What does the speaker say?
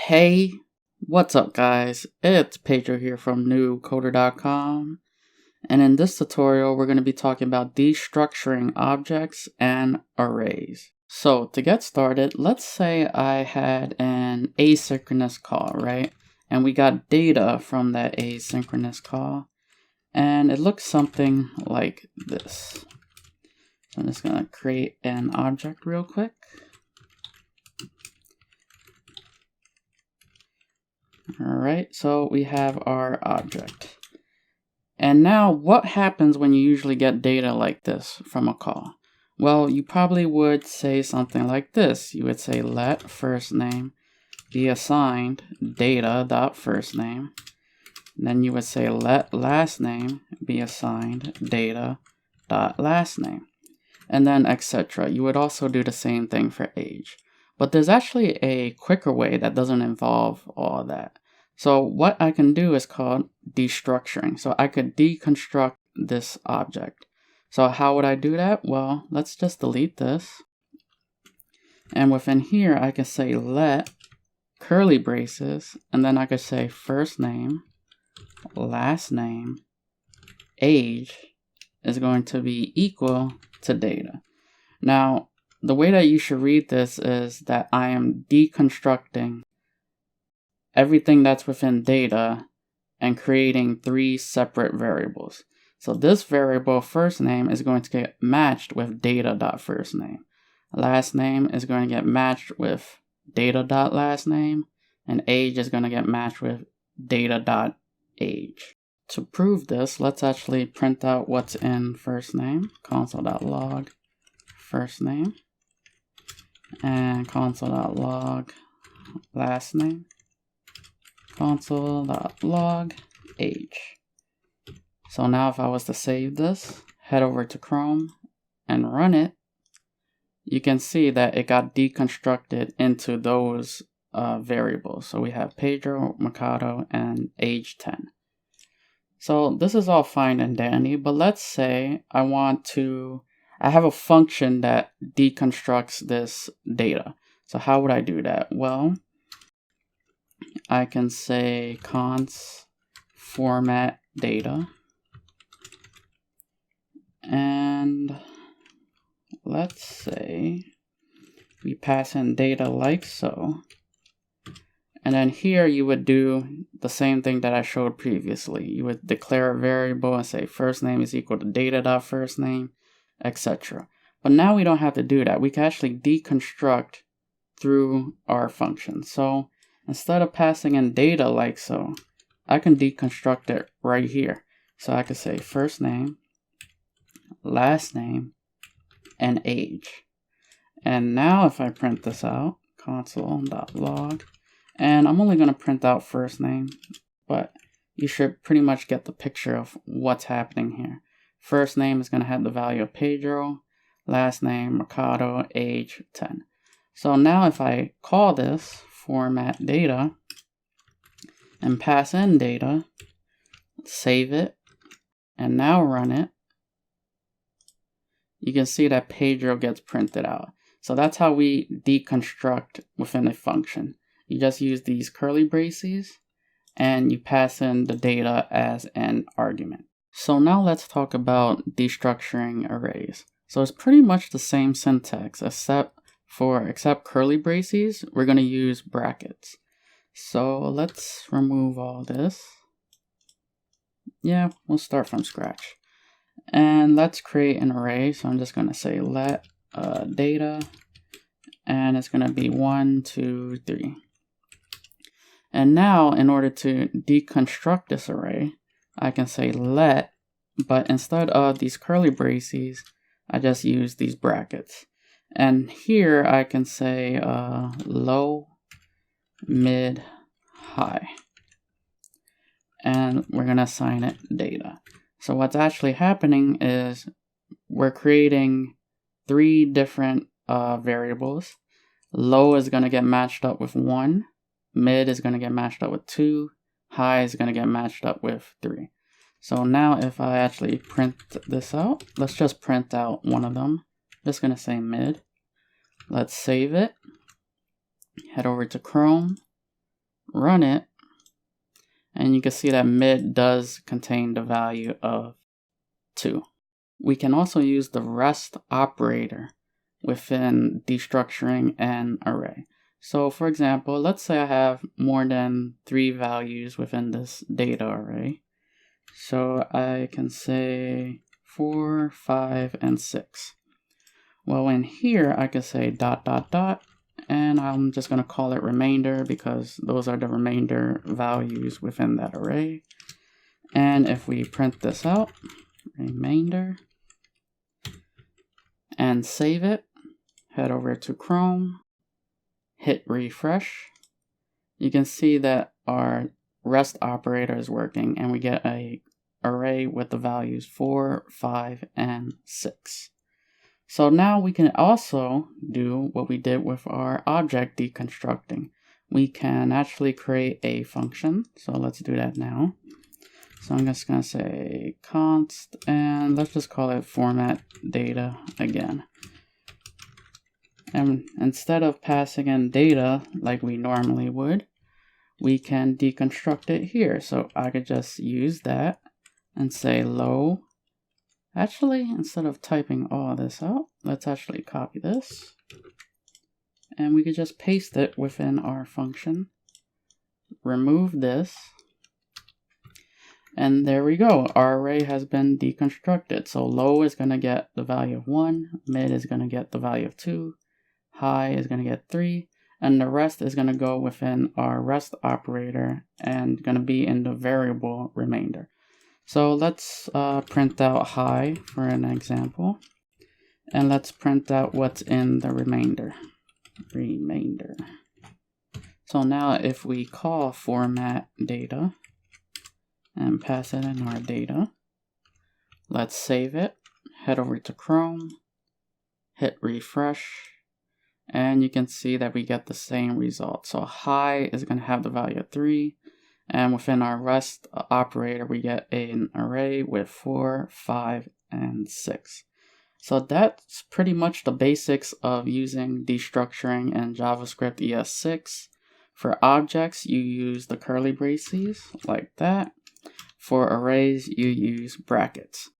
Hey, what's up guys? It's Pedro here from newcoder.com, and in this tutorial we're going to be talking about destructuring objects and arrays. So to get started, let's say I had an asynchronous call, right? And we got data from that asynchronous call, and it looks something like this. So I'm just going to create an object real quick. Alright, so we have our object. And now what happens when you usually get data like this from a call? Well, you probably would say something like this. You would say let first name be assigned data.firstName. Then you would say let last name be assigned data.lastName. And then etc. You would also do the same thing for age. But there's actually a quicker way that doesn't involve all that. So what I can do is called destructuring. So I could deconstruct this object. So how would I do that? Well, let's just delete this. And within here, I can say let curly braces, and then I could say first name, last name, age is going to be equal to data. Now, the way that you should read this is that I am deconstructing everything that's within data and creating three separate variables. So this variable first name is going to get matched with data.firstName. Last name is going to get matched with data.lastName, and age is going to get matched with data.age. To prove this, let's actually print out what's in first name, console.log first name, and console.log last name, console.log age. So now if I was to save this, head over to Chrome and run it, you can see that it got deconstructed into those variables. So we have Pedro, Mercado, and age 10. So this is all fine and dandy, but let's say I have a function that deconstructs this data. So how would I do that? Well, I can say const format data, and let's say we pass in data like so. And then here you would do the same thing that I showed previously. You would declare a variable and say first name is equal to data.firstName, etc. But now we don't have to do that. We can actually deconstruct through our function. So instead of passing in data like so, I can deconstruct it right here. So I could say first name, last name, and age. And now if I print this out, console.log, and I'm only going to print out first name, but you should pretty much get the picture of what's happening here. First name is going to have the value of Pedro, last name, Mercado, age 10. So now if I call this format data and pass in data, save it, and now run it, you can see that Pedro gets printed out. So that's how we deconstruct within a function. You just use these curly braces and you pass in the data as an argument. So now let's talk about destructuring arrays. So it's pretty much the same syntax except curly braces, we're going to use brackets. So let's remove all this. Yeah, we'll start from scratch. And let's create an array. So I'm just going to say let data, and it's going to be 1, 2, 3. And now in order to deconstruct this array, I can say let, but instead of these curly braces, I just use these brackets. And here I can say low, mid, high. And we're going to assign it data. So what's actually happening is we're creating three different variables. Low is going to get matched up with 1. Mid is going to get matched up with 2. High is going to get matched up with 3. So now if I actually print this out, let's just print out one of them. I'm just going to say mid. Let's save it. Head over to Chrome run it, and you can see that mid does contain the value of 2. We can also use the rest operator within destructuring an array. So for example, let's say I have more than 3 values within this data array. So I can say 4, 5, and 6. Well, in here I can say ... and I'm just going to call it remainder because those are the remainder values within that array. And if we print this out, remainder, and save it, head over to Chrome, hit refresh, you can see that our rest operator is working and we get an array with the values 4, 5, and 6. So now we can also do what we did with our object deconstructing. We can actually create a function. So let's do that now. So I'm just going to say const, and let's just call it format data again. And instead of passing in data like we normally would, we can deconstruct it here. So I could just use that and say low. Actually, instead of typing all this out, let's actually copy this. And we could just paste it within our function. Remove this. And there we go. Our array has been deconstructed. So low is going to get the value of 1. Mid is going to get the value of 2. High is going to get 3. And the rest is going to go within our rest operator and going to be in the variable remainder. So let's print out high for an example. And let's print out what's in the remainder. So now if we call format data and pass it in our data, let's save it, head over to Chrome, hit refresh, and you can see that we get the same result. So high is going to have the value of 3. And within our rest operator, we get an array with 4, 5, and 6. So that's pretty much the basics of using destructuring in JavaScript ES6. For objects, you use the curly braces like that. For arrays, you use brackets.